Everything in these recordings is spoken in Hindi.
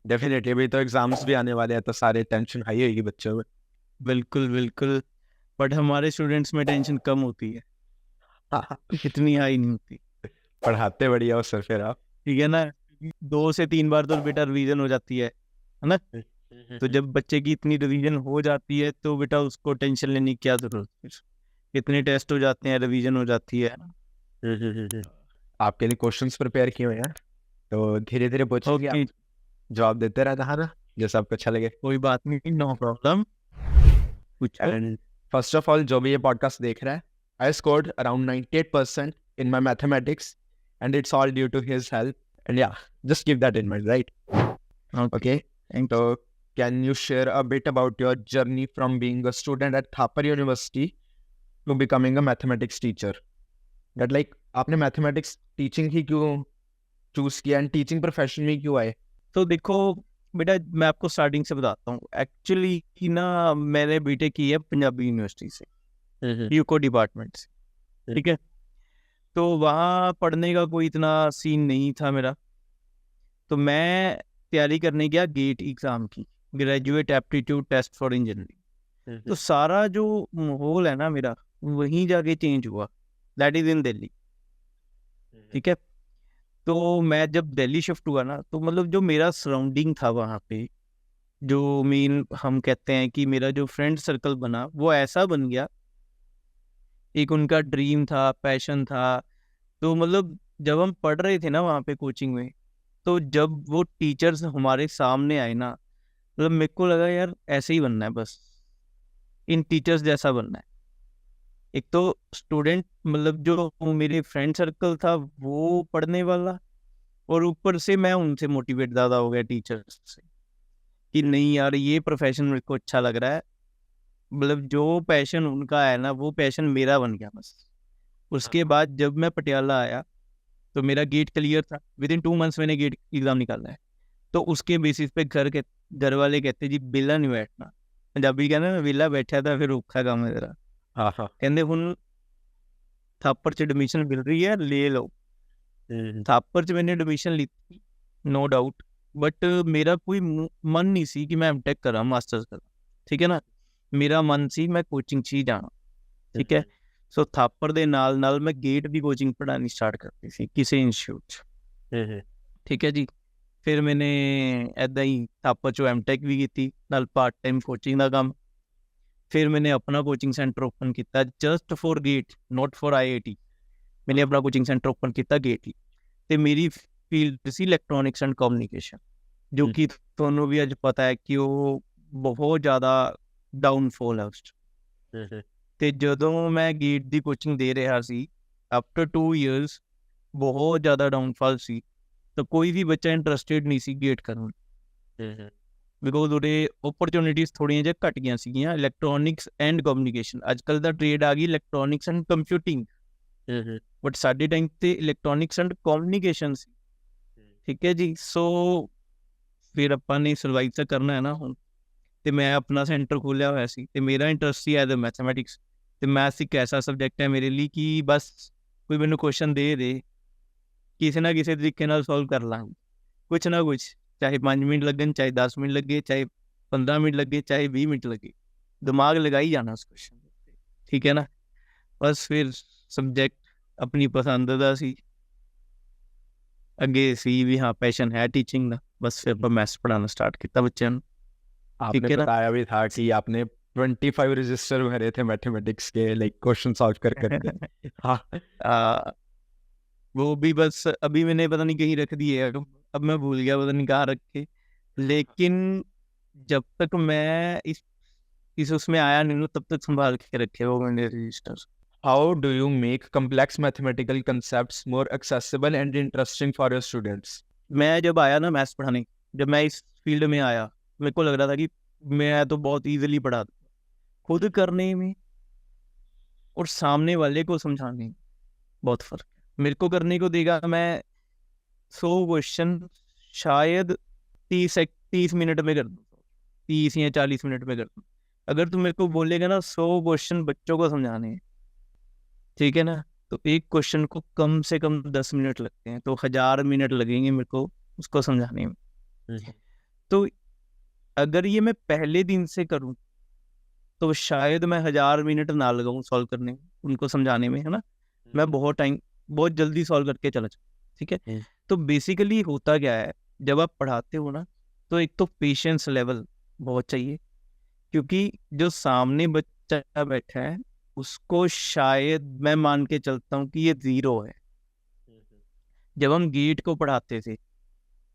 डेफिनेटली अभी तो एग्जाम्स भी आने वाले हैं तो सारे टेंशन हाई होगी बच्चों में। बिल्कुल बिल्कुल। बट हमारे स्टूडेंट्स में टेंशन कम होती है, इतनी हाई नहीं होती। पढ़ाते बढ़िया हो सर फिर आप। ठीक है ना, 2 से 3 बार तो बेटा रिवीजन हो जाती है ना। तो जब बच्चे की इतनी रिवीजन हो जाती है तो बेटा उसको टेंशन लेने की क्या जरूरत है। इतने टेस्ट हो जाते हैं, रिवीजन हो जाती है। आपके लिए क्वेश्चंस प्रिपेयर किए हुए हैं तो धीरे धीरे पूछेंगे, आप ओके, जवाब देते रहना है ना, जैसा आपको अच्छा लगे। कोई बात नहीं, नो प्रॉब्लम, पूछो। एंड फर्स्ट ऑफ ऑल जो भी ये पॉडकास्ट देख रहा है, I scored around 98% in my mathematics and it's all due to his help and yeah just keep that in mind, right? Okay, Okay, thank so can you share a bit about your journey from being a student at Thapar University to becoming a mathematics teacher? That like आपने mathematics teaching ही क्यों choose किया and teaching profession में क्यों आए? तो देखो बेटा, मैं आपको स्टार्टिंग से बताता हूँ। एक्चुअली ना मैंने बीटेक की है पंजाबी यूनिवर्सिटी से, यूको डिपार्टमेंट से। ठीक है, तो वहाँ पढ़ने का कोई इतना सीन नहीं था मेरा। तो मैं तैयारी करने गया गेट एग्ज़ाम की, graduate aptitude test for engineering. तो सारा जो माहौल है ना मेरा, वहीं जाके चेंज हुआ, दैट इज़ इन दिल्ली। ठीक है, तो मैं जब दिल्ली शिफ्ट हुआ ना, तो मतलब जो मेरा सराउंडिंग था वहाँ पे, जो मेन हम कहते हैं कि मेरा जो फ्रेंड सर्कल बना, वो ऐसा बन गया, एक उनका ड्रीम था, पैशन था। तो मतलब जब हम पढ़ रहे थे ना वहाँ पे कोचिंग में, तो जब वो टीचर्स हमारे सामने आए ना, मतलब मेरे को लगा यार ऐसे ही बनना है, बस इन टीचर्स जैसा बनना है। एक तो स्टूडेंट, मतलब जो मेरे फ्रेंड सर्कल था वो पढ़ने वाला, और ऊपर से मैं उनसे मोटिवेट ज़्यादा हो गया टीचर्स से, कि नहीं यार ये प्रोफेशन मेरे को अच्छा लग रहा है। मतलब जो पैशन उनका है ना, वो पैशन मेरा बन गया बस। उसके बाद जब मैं पटियाला आया, तो मेरा गेट क्लियर था, विद इन 2 मंथ्स मैंने गेट एग्जाम निकाला है। तो उसके बेसिस पे घर वाले कहते जी बेला नहीं बैठना, पंजाबी कहना ना, वेला बैठा था फिर औखा काम है तेरा। हाँ हाँ। कहते हुन थापर च एडमिशन मिल रही है, ले लो। थापर च मैंने एडमिशन ली, नो डाउट। बट मेरा कोई मन नहीं सी कि मैं एमटेक करा, मास्टर्स करा। ठीक है ना, मेरा मन सी मैं कोचिंग च ही जाना। ठीक है, सो थापर दे नाल नाल मैं गेट ਦੀ कोचिंग पढ़ानी स्टार्ट करती ਸੀ ਕਿਸੇ ਇੰਸਟੀਚਿਊਟ 'ਚ। ਠੀਕ ਹੈ ਜੀ, ਫਿਰ ਮੈਨੇ ਐਦਾਂ ਹੀ ਥਾਪਰ 'ਚੋਂ ਐਮਟੈਕ ਵੀ ਕੀਤੀ, ਨਾਲ ਪਾਰਟ ਟਾਈਮ ਕੋਚਿੰਗ ਦਾ ਕੰਮ। ਫਿਰ ਮੈਨੇ ਆਪਣਾ ਕੋਚਿੰਗ ਸੈਂਟਰ ਓਪਨ ਕੀਤਾ, just for GATE, not for IIT। मैंने अपना कोचिंग सेंटर ओपन किया गेट ही। ਤੇ ਮੇਰੀ ਫੀਲਡ ਸੀ ਇਲੈਕਟ੍ਰੋਨਿਕਸ ਐਂਡ ਕਮਿਊਨੀਕੇਸ਼ਨ, ਜੋ ਕਿ ਤੁਹਾਨੂੰ ਵੀ ਅੱਜ ਪਤਾ ਹੈ ਕਿ ਉਹ ਬਹੁਤ ਜ਼ਿਆਦਾ ਡਾਊਨਫੋਲ ਹੈ ਉਸ 'ਚ। ਤੇ ਜਦੋਂ ਮੈਂ ਗੇਟ ਦੀ ਕੋਚਿੰਗ ਦੇ ਰਿਹਾ ਸੀ, ਆਫਟਰ 2 ਇਅਰਸ ਬਹੁਤ ਜ਼ਿਆਦਾ ਡਾਊਨਫਾਲ ਸੀ। ਤਾਂ ਕੋਈ ਵੀ ਬੱਚਾ ਇੰਟਰਸਟਿਡ ਨਹੀਂ ਸੀ ਗੇਟ ਕਰਨ, ਬਿਕੋਜ਼ ਉਹਦੇ ਓਪਰਚੁਨਿਟੀਜ਼ ਥੋੜ੍ਹੀਆਂ ਜਿਹੀਆਂ ਘੱਟ ਗਈਆਂ ਸੀਗੀਆਂ। ਇਲੈਕਟ੍ਰੋਨਿਕਸ ਐਂਡ ਕਮਿਊਨੀਕੇਸ਼ਨ, ਅੱਜ ਕੱਲ੍ਹ ਦਾ ਟ੍ਰੇਡ ਆ ਗਈ ਇਲੈਕਟ੍ਰੋਨਿਕਸ ਐਂਡ ਕੰਪਿਊਟਿੰਗ, ਬਟ ਸਾਡੇ ਟਾਈਮ ਤੇ ਇਲੈਕਟ੍ਰੋਨਿਕਸ ਐਂਡ ਕਮਿਊਨੀਕੇਸ਼ਨ ਸੀ। ਠੀਕ ਹੈ ਜੀ, ਸੋ ਫਿਰ ਆਪਾਂ ਨੇ ਸਰਵਾਈਵ ਤਾਂ ਕਰਨਾ ਹੈ ਨਾ ਹੁਣ। ਤੇ ਮੈਂ ਆਪਣਾ ਸੈਂਟਰ ਖੋਲ੍ਹਿਆ ਹੋਇਆ ਸੀ, ਤੇ ਮੇਰਾ ਇੰਟਰਸਟ ਸੀ ਐਜ਼ ਅ ਮੈਥਮੈਟਿਕਸ। ਤੇ ਮੈਥਸ ਇੱਕ ਐਸਾ ਸਬਜੈਕਟ ਹੈ ਮੇਰੇ ਲਈ ਕਿ ਬਸ ਕੋਈ ਮੈਨੂੰ ਕੁਐਸਚਨ ਦੇ ਕਿਸੇ ਨਾ ਕਿਸੇ ਤਰੀਕੇ ਨਾਲ ਸੋਲਵ ਕਰ ਲਾਂਗੇ, ਕੁਛ ਨਾ ਕੁਛ, ਚਾਹੇ 5 ਮਿੰਟ ਲੱਗਣ, ਚਾਹੇ 10 ਮਿੰਟ ਲੱਗੇ, ਚਾਹੇ 15 ਮਿੰਟ ਲੱਗੇ, ਚਾਹੇ 20 ਮਿੰਟ ਲੱਗੇ, ਦਿਮਾਗ ਲਗਾਈ ਜਾਣਾ ਉਸ ਕੁਐਸਚਨ ਦੇ ਉੱਤੇ। ਠੀਕ ਹੈ ਨਾ, ਬਸ ਫਿਰ ਸਬਜੈਕਟ ਆਪਣੀ ਪਸੰਦ ਦਾ ਸੀ, ਅੱਗੇ ਸੀ ਵੀ ਹਾਂ ਪੈਸ਼ਨ ਹੈ ਟੀਚਿੰਗ ਦਾ, ਬਸ ਫਿਰ ਆਪਾਂ ਮੈਥਸ ਪੜ੍ਹਾਉਣਾ ਸਟਾर्ट ਕੀਤਾ ਬੱਚਿਆਂ ਨੂੰ। आपने ठीक है ना, बताया भी था कि आपने 25 रजिस्टर भरे थे मैथमेटिक्स के, लाइक क्वेश्चन सॉल्व कर करके। हाँ। आ, वो भी बस अभी मैंने पता नहीं कहीं रख दिए है, अब मैं भूल गया पता नहीं कहाँ रखे। लेकिन जब तक मैं इस उसमें आया नहीं हूँ, तब तक संभाल के रखे वो मैंने register. How do you make complex mathematical concepts more accessible and interesting for your students? मैं जब आया ना मैथ्स पढ़ाने, जब मैं इस फील्ड में आया, मेरे को लग रहा था कि मैं तो बहुत ईजिली पढ़ा दूँ, खुद करने में और सामने वाले को समझाने में बहुत फर्क है। मेरे को करने को देगा, मैं 100 क्वेश्चन शायद 30 मिनट में कर दूँ, 30 या 40 मिनट में कर दूँ। अगर तुम मेरे को बोलेगा ना 100 क्वेश्चन बच्चों को समझाने हैं, ठीक है ना, तो एक क्वेश्चन को कम से कम 10 मिनट लगते हैं, तो 1000 मिनट लगेंगे मेरे को उसको समझाने में। तो अगर ये मैं पहले दिन से करूं तो शायद मैं 1000 मिनट ना लगाऊं सॉल्व करने में, उनको समझाने में, है ना। मैं बहुत जल्दी सॉल्व करके चला जाऊं, ठीक है। तो बेसिकली होता क्या है, जब आप पढ़ाते हो ना, तो एक तो पेशेंस लेवल बहुत चाहिए, क्योंकि जो सामने बच्चा बैठा है उसको शायद मैं मान के चलता हूँ कि ये 0 है। जब हम गेट को पढ़ाते थे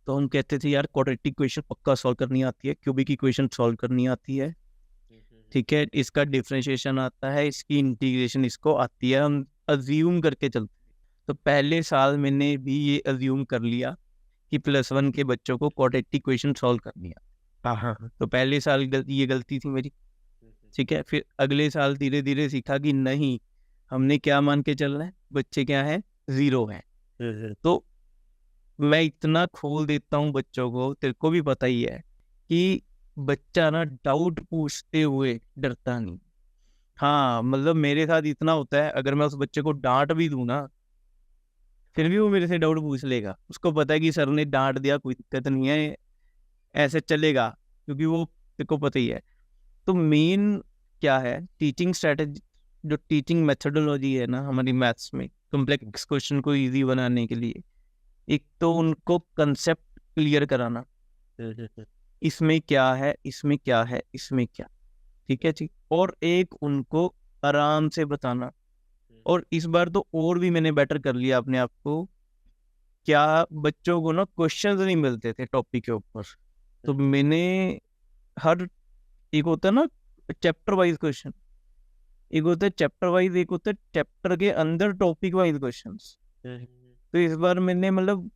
तो हम कहते थे यार क्वाड्रेटिक इक्वेशन पक्का सॉल्व करनी आती है, क्यूबिक इक्वेशन सॉल्व करनी आती है, ठीक है, इसका डिफरेंशिएशन आता है, इसकी इंटीग्रेशन इसको आती है, हम अज्यूम करके चलते थे। तो पहले साल मैंने भी ये अज्यूम कर लिया कि +1 के बच्चों को क्वाड्रेटिक इक्वेशन सॉल्व करनी है। हाँ, तो पहले साल ये गलती थी मेरी, ठीक है। फिर अगले साल धीरे धीरे सीखा कि नहीं, हमने क्या मान के चलना है, बच्चे क्या है, 0 है। तो मैं इतना खोल देता हूँ बच्चों को, तेरे को भी पता ही है कि बच्चा ना डाउट पूछते हुए डरता नहीं। हाँ, मतलब मेरे साथ इतना होता है, अगर मैं उस बच्चे को डांट भी दूं ना, फिर भी वो मेरे से डाउट पूछ लेगा। उसको पता है कि सर ने डांट दिया, कोई दिक्कत नहीं है, ऐसे चलेगा, क्योंकि वो तेरे को पता ही है। तो मेन क्या है, टीचिंग स्ट्रेटेजी, जो टीचिंग मेथोडोलॉजी है ना हमारी मैथ्स में, कॉम्प्लेक्स क्वेश्चन को इजी बनाने के लिए, एक तो उनको कंसेप्ट क्लियर कराना, इसमें क्या है, इसमें क्या है, इसमें क्या, ठीक है जी। और एक उनको आराम से बताना। और इस बार तो और भी मैंने बेटर कर लिया अपने आप को, क्या बच्चों को ना क्वेश्चंस नहीं मिलते थे टॉपिक के ऊपर, तो मैंने हर, एक होता है ना चैप्टर वाइज क्वेश्चन, एक होता है चैप्टर वाइज, एक होता है चैप्टर के अंदर टॉपिक वाइज क्वेश्चंस। तो इस बार मैंने मतलब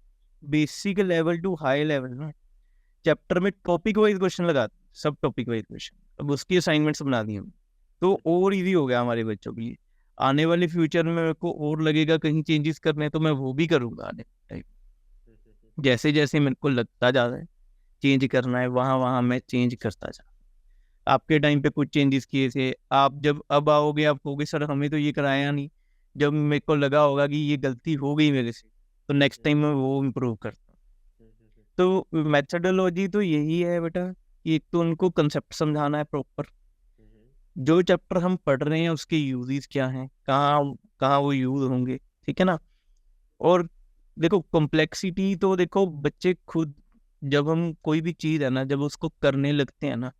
basic level to high level ना चैप्टर में टॉपिक वाइज क्वेश्चन लगा, सब टॉपिक वाइज क्वेश्चन, अब उसकी असाइनमेंट्स बना दी हमने। तो और इजी हो गया हमारे बच्चों के लिए। आने वाले फ्यूचर में मेरे को और लगेगा कहीं चेंजेस करने, तो मैं वो भी करूंगा आने टाइम, जैसे जैसे मेरे को लगता जा रहा है चेंज करना है, वहाँ वहाँ मैं चेंज करता जा। आपके टाइम पे कुछ चेंजेस किए थे, आप जब अब आओगे आप कहोगे सर हमें तो ये कराया नहीं। जब मेरे को लगा होगा कि ये गलती हो गई मेरे से, तो नेक्स्ट टाइम मैं वो इम्प्रूव करता हूँ। तो मेथोडोलॉजी तो यही है बेटा, कि एक तो उनको कंसेप्ट समझाना है प्रॉपर, जो चैप्टर हम पढ़ रहे हैं उसके यूजेस क्या हैं, कहाँ कहाँ वो यूज होंगे, ठीक है ना। और देखो कॉम्प्लेक्सिटी तो देखो बच्चे खुद, जब हम कोई भी चीज़ है ना, जब उसको करने लगते हैं ना,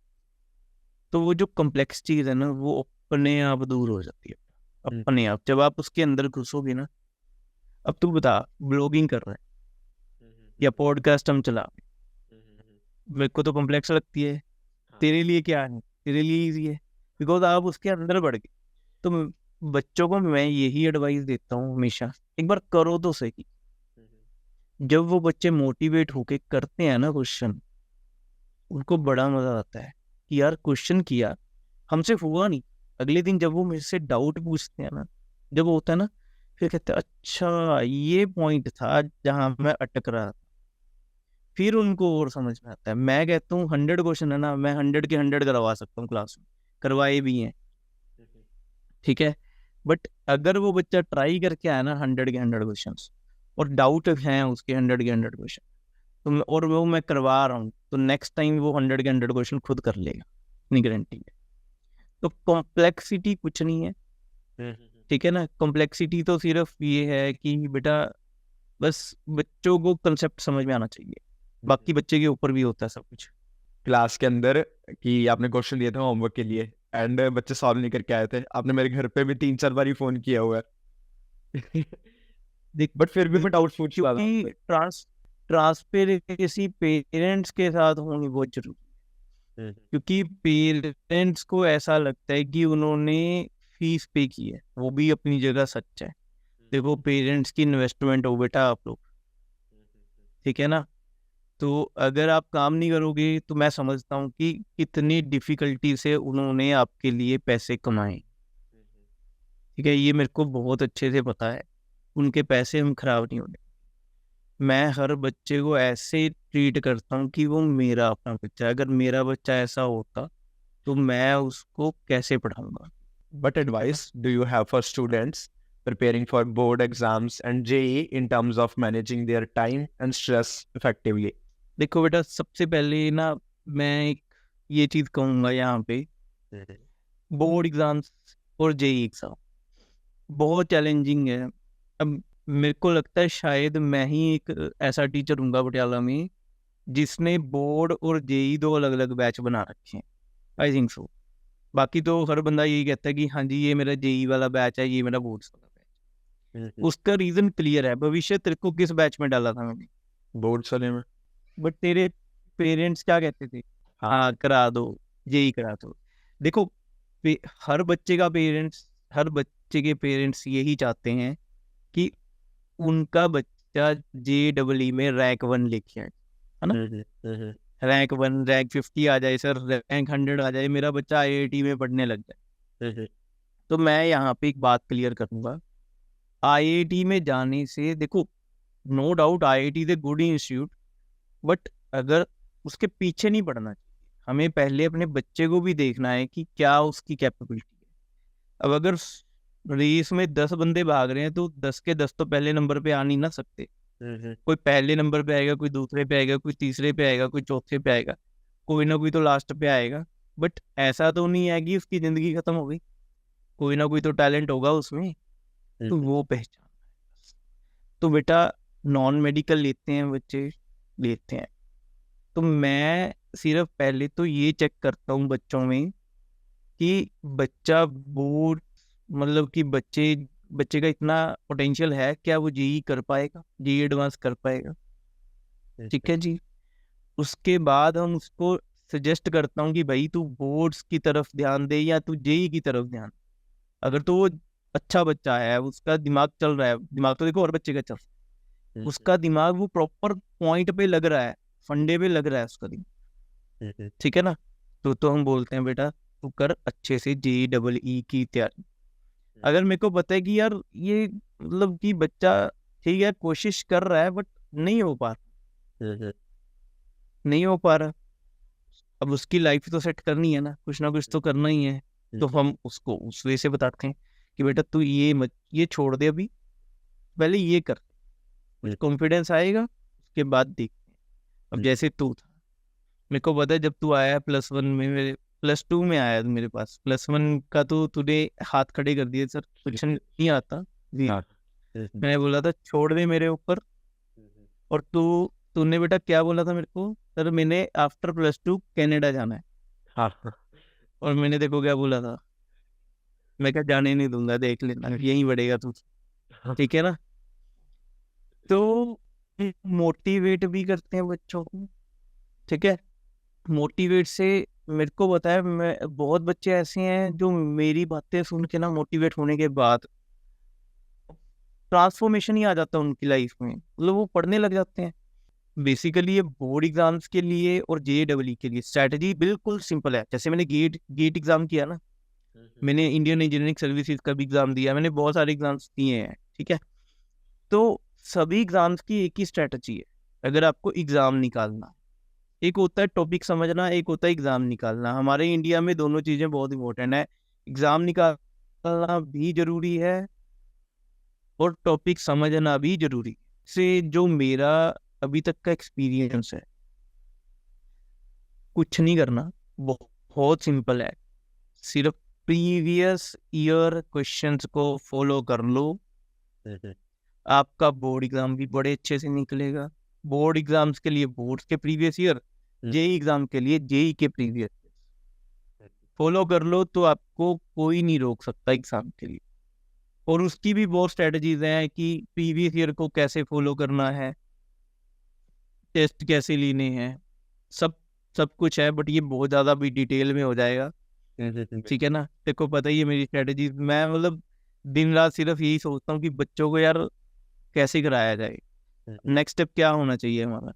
तो वो जो कॉम्प्लेक्स चीज़ है ना वो अपने आप दूर हो जाती है, अपने आप, जब आप उसके अंदर घुसोगे ना। अब तू बता, ब्लॉगिंग कर रहा है या पॉडकास्ट हम चला, मेरे को तो कॉम्प्लेक्स लगती है, तेरे लिए क्या है, तेरे लिए इजी है, बिकॉज आप उसके अंदर बढ़ गए। तो बच्चों को मैं यही एडवाइस देता हूँ हमेशा, एक बार करो तो सही। जब वो बच्चे मोटिवेट होके करते हैं ना क्वेश्चन, उनको बड़ा मजा आता है कि यार क्वेश्चन किया, हमसे हुआ नहीं। अगले दिन जब वो मेरे से डाउट पूछते हैं ना, जब वो होता है ना, फिर कहते हैं अच्छा ये पॉइंट था जहां मैं अटक रहा था। फिर उनको और समझ में आता है। मैं कहता हूँ 100 क्वेश्चन है ना, मैं 100 के 100 करवा सकता हूँ क्लास में, करवाए भी हैं, ठीक है। बट अगर वो बच्चा ट्राई करके आया ना 100 के 100 क्वेश्चन, और डाउट हैं उसके 100 के 100 क्वेश्चन, तो और वो मैं करवा रहा हूँ, तो नेक्स्ट टाइम वो 100 के 100 क्वेश्चन खुद कर लेगा, इतनी गारंटी है। तो कॉम्प्लेक्सिटी कुछ नहीं है, ठीक है ना। कॉम्प्लेक्सिटी तो सिर्फ ये है कि बेटा बस बच्चों को कंसेप्ट समझ में आना चाहिए, बाकी बच्चे के ऊपर भी होता है सब कुछ। क्लास के अंदर कि आपने क्वेश्चन दिए थे होमवर्क के लिए एंड बच्चे सॉल्व नहीं करके आए थे, आपने मेरे घर पे भी 3-4 बार फोन किया हुआ है देख, बट फिर भी मैं डाउट पूछता था। क्योंकि ट्रांसपेरेंसी पेरेंट्स के साथ होनी बहुत जरूरी है, क्योंकि पेरेंट्स को ऐसा लगता है कि उन्होंने फीस पे की है, वो भी अपनी जगह सच है। देखो पेरेंट्स की इन्वेस्टमेंट हो बेटा आप लोग, ठीक है ना। तो अगर आप काम नहीं करोगे तो मैं समझता हूँ कि कितनी डिफिकल्टी से उन्होंने आपके लिए पैसे कमाए, ठीक है, ये मेरे को बहुत अच्छे से पता है। उनके पैसे हम खराब नहीं होने। मैं हर बच्चे को ऐसे ट्रीट करता हूँ कि वो मेरा अपना बच्चा है। अगर मेरा बच्चा ऐसा होता तो मैं उसको कैसे पढ़ाऊंगा। What advice do you have for students preparing for board exams and JEE in terms of managing their time and stress effectively? देखो बेटा, सबसे पहले ना मैं एक ये चीज़ कहूँगा यहाँ पे, बोर्ड एग्जाम्स और जेई एग्जाम बहुत चैलेंजिंग है। अब मेरे को लगता है शायद मैं ही एक ऐसा टीचर हूँगा पटियाला में जिसने बोर्ड और जेई दो अलग अलग बैच बना रखे हैं। I think so. बाकी तो हर बंदा यही कहता है कि हाँ जी ये मेरा जेई वाला बैच है, ये मेरा बोर्ड्स वाला बैच। उसका रीजन क्लियर है। भविष्य तेरे को किस बैच में डाला था मैंने? बोर्ड वाले में। बट तेरे पेरेंट्स क्या कहते थे? हाँ करा दो, जेई करा दो। देखो हर बच्चे का पेरेंट्स, हर बच्चे के पेरेंट्स यही चाहते हैं कि उनका बच्चा JEE में रैंक 1 लेके आए, है ना? रैंक 1, रैंक 50 आ जाए सर, रैंक 100 आ जाए, मेरा बच्चा IIT में पढ़ने लग जाए। तो मैं यहाँ पे एक बात क्लियर करूंगा, IIT में जाने से देखो, no doubt IIT is a good institute, but अगर उसके पीछे नहीं पड़ना चाहिए। हमें पहले अपने बच्चे को भी देखना है कि क्या उसकी कैपेबिलिटी है। अब अगर रेस में 10 बंदे भाग रहे हैं तो 10 के 10 तो पहले नंबर पे आ नहीं ना सकते। कोई पहले नंबर पे आएगा, कोई दूसरे पे आएगा, कोई तीसरे पे आएगा, कोई चौथे पे आएगा, कोई ना कोई तो लास्ट पे आएगा। बट ऐसा तो नहीं है कि उसकी जिंदगी खत्म हो गई, कोई ना कोई तो टैलेंट होगा उसमें, तो वो पहचान। तो बेटा नॉन मेडिकल लेते हैं बच्चे, लेते हैं, तो मैं सिर्फ पहले तो ये चेक करता हूँ बच्चों में कि बच्चा बोर्ड, मतलब कि बच्चे का इतना पोटेंशियल है क्या, वो जेई कर पाएगा, जेई एडवांस कर पाएगा। ठीक है जी। उसके बाद हम उसको सजेस्ट करता हूँ कि भाई तू बोर्ड्स की तरफ ध्यान दे या तू जेई की तरफ ध्यान। अगर तो वो अच्छा बच्चा है, उसका दिमाग चल रहा है, दिमाग तो देखो और बच्चे का चल रहा है, उसका दिमाग वो प्रॉपर पॉइंट पे लग रहा है, फंडे पे लग रहा है उसका दिमाग, ठीक है ना, तो हम बोलते हैं बेटा तू कर अच्छे से JEE की तैयारी। अगर मेरे को पता है कि यार ये मतलब कि बच्चा ठीक है कोशिश कर रहा है बट नहीं हो पा रहा, नहीं हो पा रहा, अब उसकी लाइफ तो सेट करनी है ना, कुछ तो करना ही है। तो हम उसको उस वे से बताते हैं कि बेटा तू ये छोड़ दे, अभी पहले ये कर, कुछ कॉन्फिडेंस आएगा उसके बाद देखते हैं। अब जैसे तू था, मेरे को पता है जब तू आया +1 में, मेरे +2 में आया तू मेरे पास, +1 का तो तूने हाथ खड़े कर दिए, सर कुछ नहीं आता जी। मैंने बोला था छोड़ दे मेरे ऊपर, और तूने बेटा क्या बोला था मेरे को? सर मैंने आफ्टर +2 कनाडा जाना है। हाँ। और मैंने देखो क्या बोला था, मैं क्या जाने नहीं दूंगा, देख लेना यहीं बढ़ेगा तू, ठीक है ना। तो मोटिवेट भी करते हैं बच्चों को, ठीक है। मोटिवेट से मेरे को बताया, मैं बहुत बच्चे ऐसे हैं जो मेरी बातें सुन के ना मोटिवेट होने के बाद ट्रांसफॉर्मेशन ही आ जाता है उनकी लाइफ में, मतलब वो पढ़ने लग जाते हैं। बेसिकली ये बोर्ड एग्जाम्स के लिए और JEE के लिए स्ट्रैटेजी बिल्कुल सिंपल है। जैसे मैंने गेट एग्जाम किया ना, मैंने इंडियन इंजीनियरिंग सर्विसेज का भी एग्जाम दिया, मैंने बहुत सारे एग्जाम्स दिए हैं, ठीक है। तो सभी एग्जाम्स की एक ही स्ट्रैटेजी है। अगर आपको एग्जाम निकालना, एक होता है टॉपिक समझना, एक होता है एग्जाम निकालना। हमारे इंडिया में दोनों चीजें बहुत इंपॉर्टेंट है, एग्जाम निकालना भी जरूरी है और टॉपिक समझना भी जरूरी है। से जो मेरा अभी तक का एक्सपीरियंस है, कुछ नहीं करना, बहुत सिंपल है, सिर्फ प्रीवियस ईयर क्वेश्चंस को फॉलो कर लो, आपका बोर्ड एग्जाम भी बड़े अच्छे से निकलेगा। बोर्ड एग्जाम्स के लिए बोर्ड के प्रीवियस ईयर, जेई एग्जाम के लिए जेई के प्रीवियस फॉलो कर लो, तो आपको कोई नहीं रोक सकता एग्जाम के लिए। और उसकी भी बहुत स्ट्रेटजीज हैं कि प्रीवियस ईयर को कैसे फॉलो करना है, टेस्ट कैसे लेने हैं, सब सब कुछ है। बट ये बहुत ज़्यादा भी डिटेल में हो जाएगा, ठीक है ना। देखो पता ही है मेरी स्ट्रेटजी, मैं मतलब दिन रात सिर्फ यही सोचता हूँ कि बच्चों को यार कैसे कराया जाए, नेक्स्ट स्टेप क्या होना चाहिए हमारा,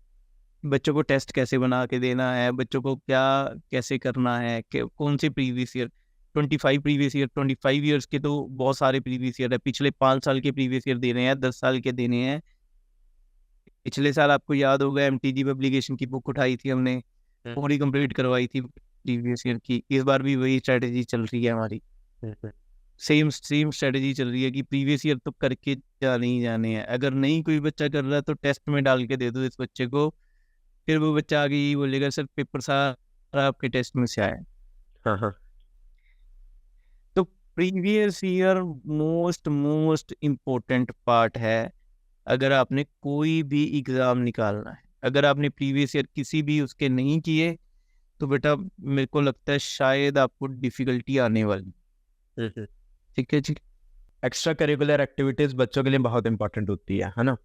बच्चों को टेस्ट कैसे बना के देना है, बच्चों को क्या कैसे करना है, कौन से previous year, 25 previous year, 25 years के तो बहुत सारे प्रीवियस ईयर है, पिछले 5 साल के प्रीवियस ईयर देने हैं, 10 साल के देने हैं। पिछले साल आपको याद होगा MTG पब्लिकेशन की बुक उठाई थी हमने, पूरी कंप्लीट करवाई थी प्रीवियस ईयर की। इस बार भी वही स्ट्रेटेजी चल रही है हमारी, सेम स्ट्रेटेजी चल रही है कि प्रीवियस ईयर तो करके जाने ही जाने हैं। अगर नहीं कोई बच्चा कर रहा है तो टेस्ट में डाल के दे दो इस बच्चे को, फिर वो बच्चा आगे यही बोलेगा सर पेपर सारा आपके टेस्ट में से आया है। हाँ हाँ तो previous year most important part है। अगर आपने कोई भी एग्जाम निकालना है, अगर आपने प्रीवियस ईयर किसी भी उसके नहीं किए, तो बेटा मेरे को लगता है शायद आपको डिफिकल्टी आने वाली। ठीक है जी। एक्स्ट्रा करिकुलर एक्टिविटीज बच्चों के लिए बहुत इंपॉर्टेंट होती है ना?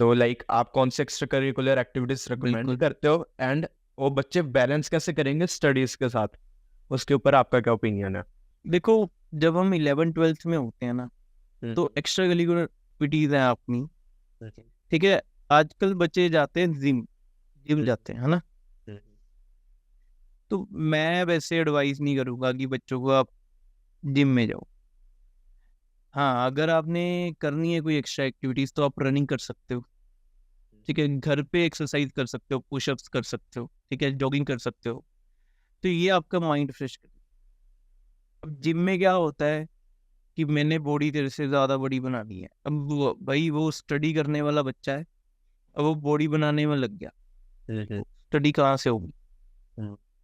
तो लाइक आप कौन से एक्स्ट्रा करिकुलर एक्टिविटीज रिकमेंड बिल्कुल। करते हो, एंड वो बच्चे बैलेंस कैसे करेंगे स्टडीज के साथ, उसके ऊपर आपका क्या ओपिनियन है? देखो जब हम 11th-12th में होते हैं ना, तो एक्स्ट्रा करिकुलर एक्टिविटीज हैं अपनी। ठीक है, आजकल बच्चे जाते हैं जिम जाते हैं, है ना? तो मैं वैसे एडवाइस नहीं करूंगा कि बच्चों को आप जिम में जाओ। हाँ, अगर आपने करनी है कोई एक्स्ट्रा एक्टिविटीज तो आप रनिंग कर सकते हो। ठीक है, घर पे एक्सरसाइज कर सकते हो, पुशअप्स कर सकते हो, ठीक है, जॉगिंग कर सकते हो। तो ये आपका माइंड फ्रेश कर। अब जिम में क्या होता है कि मैंने बॉडी तेरे से ज्यादा बड़ी बनानी है। अब भाई वो स्टडी करने वाला बच्चा है, अब वो बॉडी बनाने में लग गया, स्टडी कहाँ से होगी?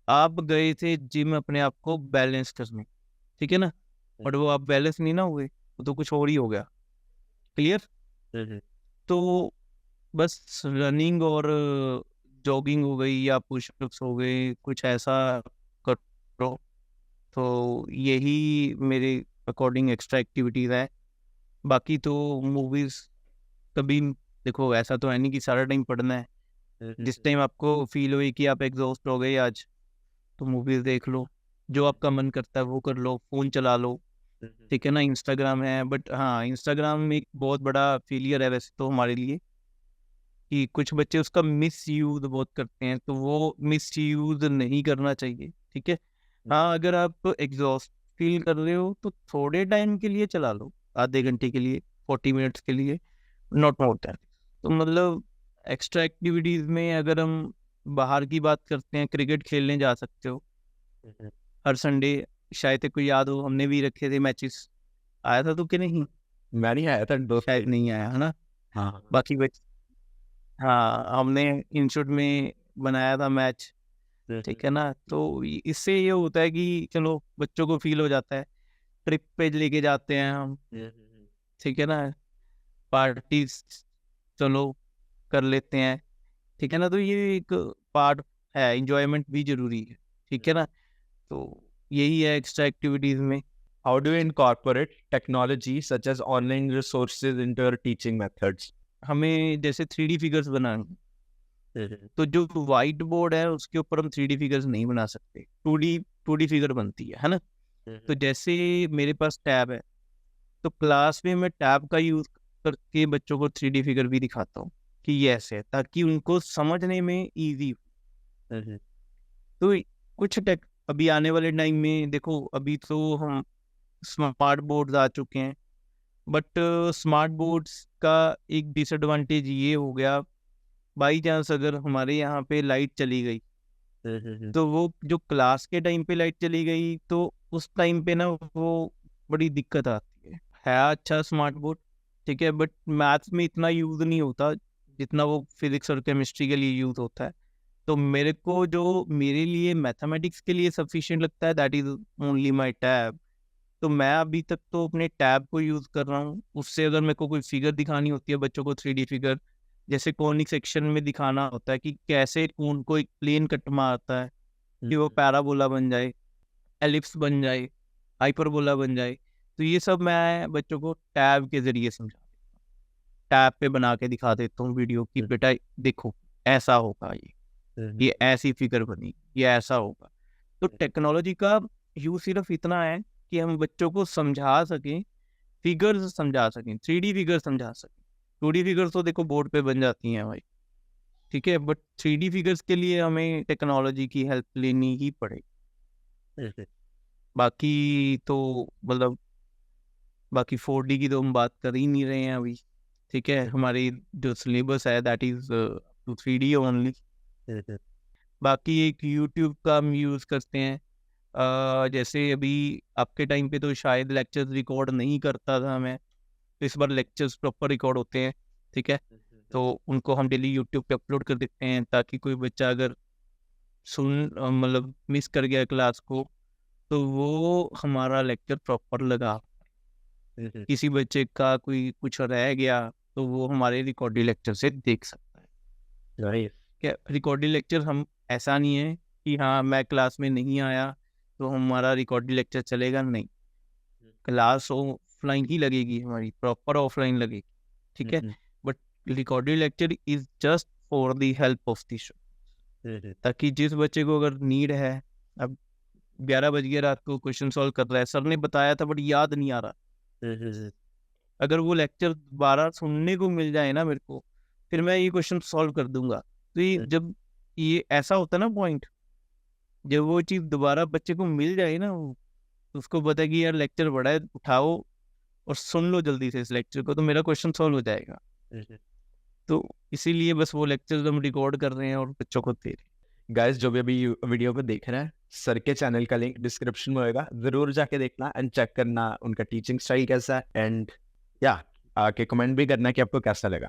आप गए थे जिम अपने आप को बैलेंस करने, ठीक है ना, और वो आप बैलेंस नहीं ना हुए, वो तो कुछ और ही हो गया। क्लियर? तो बस रनिंग और जॉगिंग हो गई या पुशअप्स हो गए, कुछ ऐसा करो। तो यही मेरे अकॉर्डिंग एक्स्ट्रा एक्टिविटीज है। बाकी तो मूवीज कभी, देखो ऐसा तो है नहीं कि सारा टाइम पढ़ना है। जिस टाइम आपको फील हुई कि आप एग्जॉस्ट हो गए आज, तो मूवीज देख लो, जो आपका मन करता है वो कर लो, फोन चला लो। ठीक है ना, इंस्टाग्राम है, बट हाँ इंस्टाग्राम एक बहुत बड़ा फेलियर है वैसे तो हमारे लिए, कि कुछ बच्चे उसका मिस यूज बहुत करते हैं, तो वो मिस यूज नहीं करना चाहिए। ठीक है, हाँ अगर आप एग्जॉस्ट फील कर रहे हो तो थोड़े टाइम के लिए चला लो, आधे घंटे के लिए, 40 मिनट्स के लिए, नॉट मोर दैन। तो मतलब एक्स्ट्रा एक्टिविटीज में अगर हम बाहर की बात करते हैं, क्रिकेट खेलने जा सकते हो हर संडे। शायद तेरे को याद हो, हमने भी रखे थे मैचेस। आया था तू कि नहीं? मैं नहीं आया था दोस्त। शायद नहीं आया, है ना? हाँ बाकी बच हाँ, हमने इंस्टीट्यूट में बनाया था मैच। ठीक है ना, तो इससे ये होता है कि चलो बच्चों को फील हो जाता है, ट्रिप पे लेके जाते हैं हम। ठीक है ना, पार्टी चलो कर लेते हैं। ठीक है ना, तो ये एक पार्ट है, इंजॉयमेंट भी जरूरी है। ठीक है ना, तो यही है एक्स्ट्रा एक्टिविटीज में। How do you incorporate technology such as online resources into your teaching methods? हमें जैसे 3D फिगर्स बनाने, तो जो वाइट बोर्ड है उसके ऊपर हम 3D फिगर्स नहीं बना सकते, 2D फिगर बनती है ना? तो जैसे मेरे पास टैब है, तो क्लास में मैं टैब का यूज करके बच्चों को 3D फिगर भी दिखाता हूँ कि ये ऐसे है, ताकि उनको समझने में इजी हो। तो कुछ टेक अभी आने वाले टाइम में देखो, अभी तो हम स्मार्ट बोर्ड्स आ चुके हैं, बट स्मार्ट बोर्ड्स का एक डिसएडवांटेज ये हो गया, बाई चांस अगर हमारे यहाँ पे लाइट चली गई, तो वो जो क्लास के टाइम पे लाइट चली गई, तो उस टाइम पे ना वो बड़ी दिक्कत आती है अच्छा स्मार्ट बोर्ड। ठीक है, बट मैथ्स में इतना यूज नहीं होता जितना वो फिजिक्स और केमिस्ट्री के लिए यूज होता है। तो मेरे को जो मेरे लिए मैथमेटिक्स के लिए सफिशिएंट लगता है, that is only my tab. तो मैं अभी तक तो अपने टैब को यूज कर रहा हूँ। उससे अगर मेरे को कोई फिगर दिखानी होती है बच्चों को, 3D फिगर, जैसे कॉनिक सेक्शन में दिखाना होता है कि कैसे कौन को एक प्लेन कट मारता है कि वो पैराबोला बन जाए, एलिप्स बन जाए, हाइपरबोला बन जाए, तो ये सब मैं बच्चों को टैब के जरिए समझा, टैब पे बना के दिखा देता हूँ वीडियो कि बेटा देखो ऐसा होगा, ये ऐसी फिगर बनी, ये ऐसा होगा। तो टेक्नोलॉजी का यूज सिर्फ इतना है कि हम बच्चों को समझा सकें, फिगर्स समझा सकें, 3D फिगर समझा सकें। 2D फिगर्स तो देखो बोर्ड पे बन जाती हैं भाई, ठीक है, बट 3D फिगर्स के लिए हमें टेक्नोलॉजी की हेल्प लेनी ही पड़ेगी। बाकी तो मतलब बाकी 4D की तो हम बात कर ही नहीं रहे हैं अभी। ठीक है, हमारी जो सिलेबस है that is to 3D only. बाकी एक यूट्यूब का हम यूज़ करते हैं। जैसे अभी आपके टाइम पे तो शायद लेक्चर्स रिकॉर्ड नहीं करता था मैं, तो इस बार लेक्चर्स प्रॉपर रिकॉर्ड होते हैं। ठीक है, तो उनको हम डेली यूट्यूब पे अपलोड कर देते हैं, ताकि कोई बच्चा अगर मतलब मिस कर गया क्लास को, तो वो हमारा लेक्चर प्रॉपर लगा। किसी बच्चे का कोई कुछ रह गया तो वो हमारे रिकॉर्डेड लेक्चर से देख सकता है। राइट। क्या रिकॉर्डेड लेक्चर हम ऐसा नहीं है कि हाँ मैं क्लास में नहीं आया तो हमारा रिकॉर्डेड लेक्चर चलेगा, नहीं। क्लास ऑफलाइन ही लगेगी, हमारी प्रॉपर ऑफलाइन लगेगी, ठीक है। But recorded lecture is just for the help of the show, ताकि जिस बच्चे को अगर नीड है, अब 11 बज गया रात को, क्वेश्चन सॉल्व कर रहा है, सर ने बताया था बट याद नहीं आ रहा, अगर वो लेक्चर दोबारा सुनने को मिल जाए ना मेरे को, फिर मैं ये क्वेश्चन सॉल्व कर दूंगा। तो ये जब ये ऐसा होता है ना पॉइंट, जब वो चीज़ दोबारा बच्चे को मिल जाए ना, तो उसको पता है कि यार लेक्चर बड़ा है, उठाओ और सुन लो जल्दी से इस लेक्चर को, तो मेरा क्वेश्चन सॉल्व हो जाएगा। तो इसीलिए बस वो लेक्चर हम रिकॉर्ड कर रहे हैं और बच्चों को दे रहे हैं। गाइस, जो भी अभी वीडियो को देख रहे हैं, सर के चैनल का लिंक डिस्क्रिप्शन में होगा, जरूर जाके देखना एंड चेक करना उनका टीचिंग स्टाइल कैसा है, एंड या आके कमेंट भी करना कि आपको कैसा लगा।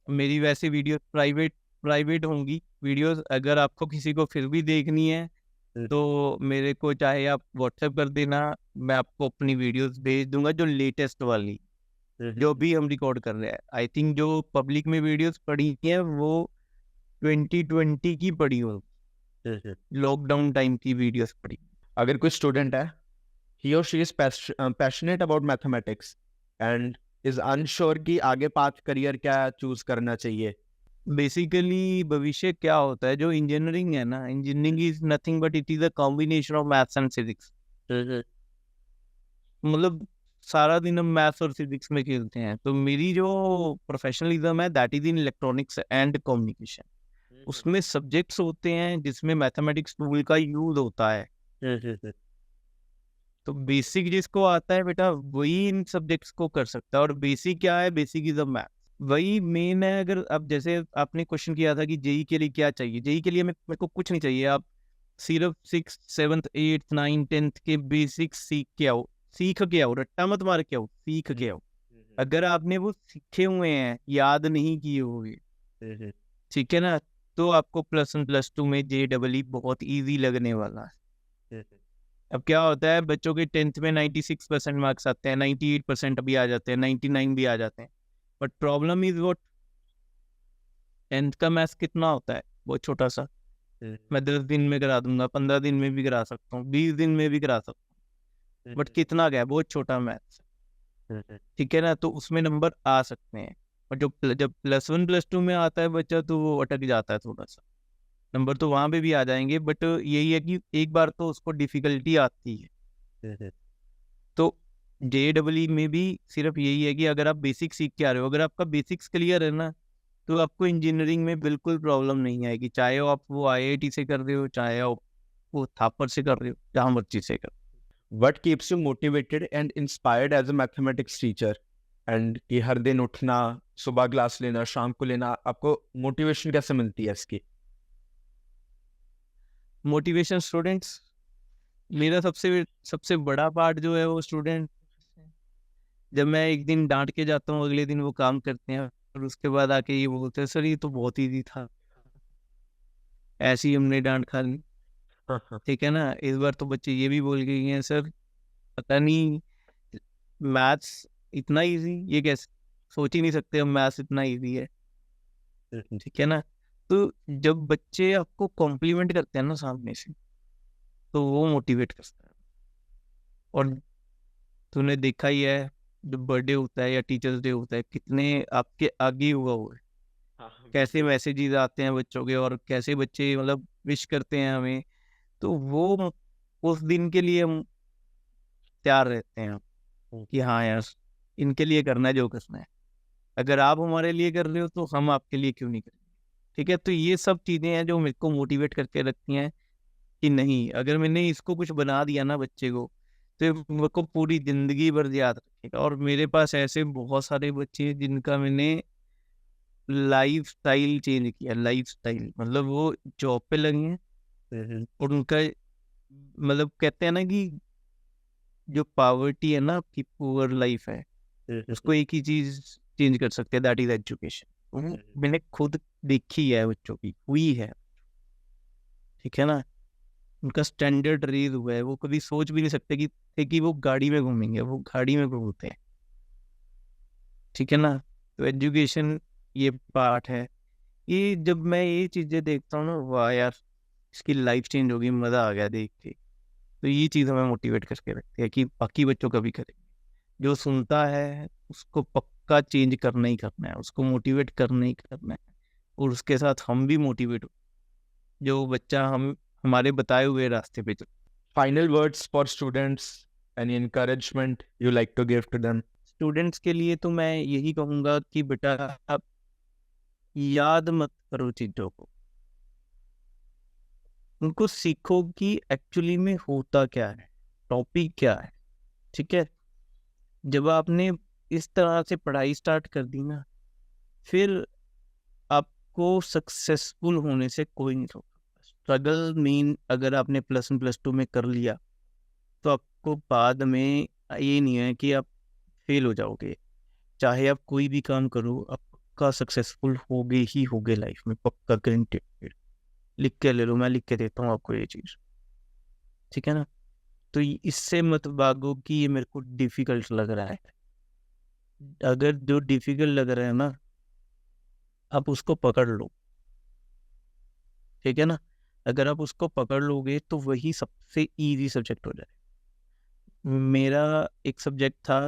मेरी वैसे वीडियो प्राइवेट होंगी वीडियोस, अगर आपको किसी को फिर भी देखनी है तो मेरे को चाहे आप व्हाट्सएप कर देना, मैं आपको अपनी वीडियोस भेज दूंगा जो लेटेस्ट वाली, जो भी हम रिकॉर्ड कर रहे हैं। आई थिंक जो पब्लिक में वीडियोस पड़ी हैं वो 2020 की पड़ी हो, लॉकडाउन टाइम की वीडियोस पड़ी। अगर कोई स्टूडेंट है, he or she is passionate about mathematics and is unsure कि आगे पाथ करियर क्या चूज करना चाहिए। बेसिकली भविष्य क्या होता है, जो इंजीनियरिंग है ना, engineering is nothing but it is a combination of maths and physics. मतलब सारा दिन हम मैथ्स और फिजिक्स में खेलते हैं। तो मेरी जो प्रोफेशनलिज्म है that is in electronics and communication. उसमें सब्जेक्ट्स होते हैं जिसमें मैथमेटिक्स टूल का यूज होता है। तो बेसिक जिसको आता है बेटा वही इन सब्जेक्ट्स को कर सकता है। और बेसिक क्या है, बेसिक इज अ मैथ, वही मेन है। अगर अब जैसे आपने क्वेश्चन किया था कि जेई के लिए क्या चाहिए, जेई के लिए मेरे को कुछ नहीं चाहिए, आप सिर्फ 6th 7th 8th 9th 10th के बेसिक सीख के आओ, रट्टा मत मार के आओ, सीख के आओ। अगर आपने वो सीखे हुए हैं, याद नहीं किए हुए, ठीक है ना, तो आपको +1 +2 में JEE बहुत ईजी लगने वाला है। अब क्या होता है, बच्चों के 10th में 96% मार्क्स आते हैं, 98% अभी आ जाते हैं, 99 भी आ जाते हैं। But problem is what, 10th का मैथ्स कितना होता है, बहुत छोटा सा। मैं 10 दिन में करा दूंगा, 15 दिन में भी करा सकता हूँ, 20 दिन में भी करा सकता हूँ। बट कितना क्या है, बहुत छोटा मैथ्स, ठीक है ना, तो उसमें नंबर आ सकते हैं। और जब +1 +2 में आता है बच्चा, तो वो अटक जाता है थोड़ा सा। नंबर तो वहाँ पे भी आ जाएंगे, बट यही है कि एक बार तो उसको डिफिकल्टी आती है। तो JEE में भी सिर्फ यही है कि अगर आप बेसिक सीख के आ रहे हो, अगर आपका बेसिक्स क्लियर है ना, तो आपको इंजीनियरिंग में बिल्कुल प्रॉब्लम नहीं आएगी। चाहे आप वो IIT से कर रहे हो, चाहे आप वो थापर से कर रहे हो, जहाँ मर्जी से कर। What keeps you motivated and inspired as a mathematics teacher? And कि हर दिन उठना, सुबह क्लास लेना, शाम को लेना, आपको मोटिवेशन कैसे मिलती है इसकी? मोटिवेशन स्टूडेंट्स, मेरा सबसे बड़ा पार्ट जो है वो स्टूडेंट। जब मैं एक दिन डांट के जाता हूँ, अगले दिन वो काम करते हैं और उसके बाद आके ये बोलते हैं सर ये तो बहुत ईजी था, ऐसी हमने डांट खा ली, ठीक है ना। इस बार तो बच्चे ये भी बोल गए हैं सर पता नहीं मैथ्स इतना इजी, ये कैसे, सोच ही नहीं सकते हम मैथ्स इतना इजी है, ठीक है ना। तो जब बच्चे आपको कॉम्प्लीमेंट करते हैं ना सामने से, तो वो मोटिवेट करता है। और तूने देखा ही है, जब बर्थडे होता है या टीचर्स डे होता है, कितने आपके आगे हुआ हुआ है, कैसे मैसेजेस आते हैं बच्चों के, और कैसे बच्चे मतलब विश करते हैं हमें। तो वो उस दिन के लिए हम तैयार रहते हैं कि हाँ यार इनके लिए करना है जो करना है। अगर आप हमारे लिए कर रहे हो तो हम आपके लिए क्यों नहीं करेंगे, ठीक है। तो ये सब चीज़ें हैं जो मेरे को मोटिवेट करके रखती हैं कि नहीं, अगर मैंने इसको कुछ बना दिया ना बच्चे को, तो मेरे को पूरी ज़िंदगी भर याद रखेगा। और मेरे पास ऐसे बहुत सारे बच्चे हैं जिनका मैंने लाइफ स्टाइल चेंज किया। लाइफ स्टाइल मतलब वो जॉब पे लगे हैं और उनका मतलब कहते हैं ना कि जो पावर्टी है ना, आपकी पुअर लाइफ है, उसको एक ही चीज चेंज कर सकते हैं, दैट इज एजुकेशन। वो मैंने खुद देखी है बच्चों की, हुई है, ठीक है ना। उनका स्टैंडर्ड रेज हुआ है, वो कभी सोच भी नहीं सकते कि वो गाड़ी में घूमेंगे, वो गाड़ी में घूमते हैं, ठीक है ना। तो एजुकेशन ये पार्ट है। ये जब मैं ये चीजें देखता हूँ ना, वाह यार, इसकी लाइफ चेंज होगी, मजा आ गया देख के। तो ये चीज हमें मोटिवेट करके रखती है कि बाकी बच्चों का भी करेंगे। जो सुनता है उसको पक्का चेंज करना ही करना है, उसको मोटिवेट करना ही करना है, और उसके साथ हम भी मोटिवेट हो, जो बच्चा हम हमारे बताए हुए रास्ते पे चले। Final words for students, any encouragement you like to give to them? Students के लिए तो मैं यही कहूंगा कि बेटा, आप याद मत करो चीजों को, उनको सीखो कि एक्चुअली में होता क्या है, टॉपिक क्या है, ठीक है। जब आपने इस तरह से पढ़ाई स्टार्ट कर दी ना, फिर आपको सक्सेसफुल होने से कोई नहीं रोक सकता। स्ट्रगल मीन अगर आपने +1 +2 में कर लिया, तो आपको बाद में ये नहीं है कि आप फेल हो जाओगे। चाहे आप कोई भी काम करो, आप पक्का सक्सेसफुल होगे ही होगे लाइफ में, पक्का गारंटेड। लिख के ले लो, मैं लिख के देता हूँ आपको ये चीज, ठीक है ना। तो इससे मत भागो कि ये मेरे को डिफिकल्ट लग रहा है। अगर जो डिफिकल्ट लग रहा है ना, आप उसको पकड़ लो, ठीक है ना। अगर आप उसको पकड़ लोगे तो वही सबसे इजी सब्जेक्ट हो जाए। मेरा एक सब्जेक्ट था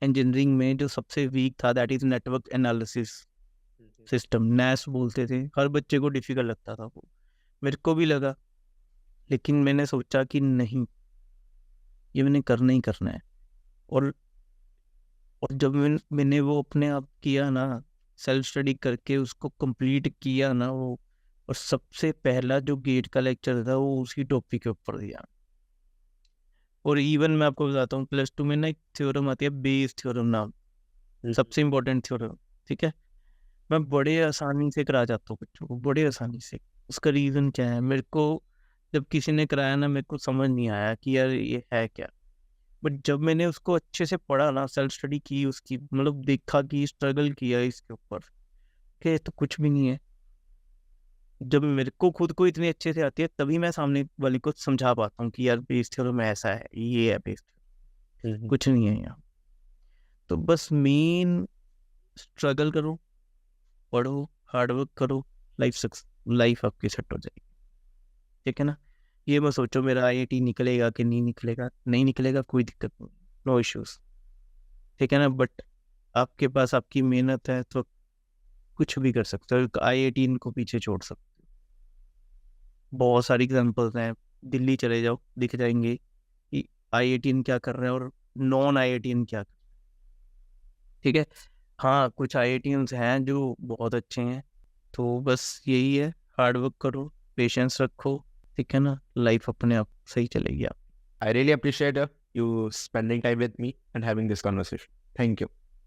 इंजीनियरिंग में जो सबसे वीक था, that is network analysis system, NAS बोलते थे। हर बच्चे को डिफिकल्ट लगता था वो, मेरे को भी लगा, लेकिन मैंने सोचा कि नहीं, ये मैंने करना ही करना है। और जब मैंने वो अपने आप किया ना, सेल्फ स्टडी करके उसको कंप्लीट किया ना वो, और सबसे पहला जो गेट का लेक्चर था वो उसी टॉपिक के ऊपर दिया। और इवन मैं आपको बताता हूँ, +2 में ना एक थ्योरम आती है, बेस थ्योरम नाम, सबसे इम्पोर्टेंट थ्योरम, ठीक है। मैं बड़े आसानी से करा जाता हूँ बच्चों को, बड़े आसानी से। उसका रीज़न क्या है, मेरे को जब किसी ने कराया ना, मेरे को समझ नहीं आया कि यार ये है क्या। बट जब मैंने उसको अच्छे से पढ़ा ना, सेल्फ स्टडी की उसकी, मतलब देखा कि स्ट्रगल किया इसके ऊपर, कि ये तो कुछ भी नहीं है। जब मेरे को खुद को इतनी अच्छे से आती है, तभी मैं सामने वाले को समझा पाता हूँ कि यार बेस थ्योरम ऐसा है, ये है बेस थ्योरम, कुछ नहीं है यहाँ। तो बस मेन स्ट्रगल करो, पढ़ो, हार्डवर्क करो, लाइफ आपकी सेट हो जाएगी, ठीक है ना। ये मत सोचो मेरा IIT निकलेगा कि नहीं निकलेगा, नहीं निकलेगा कोई दिक्कत नहीं, नो इश्यूज, ठीक है ना। बट आपके पास आपकी मेहनत है तो कुछ भी कर सकते हो, IIT इनको पीछे छोड़ सकते हो। बहुत सारी एग्जांपल्स हैं, दिल्ली चले जाओ, दिख जाएंगे कि IIT क्या कर रहे हैं और नॉन IIT क्या कर रहे हैं, ठीक है। हाँ, कुछ IIT हैं जो बहुत अच्छे हैं। तो बस यही है, हार्डवर्क करो, पेशेंस रखो, ठीक है ना, लाइफ अपने आप सही चलेगी। I really appreciate you spending time with me and having this conversation. Thank you.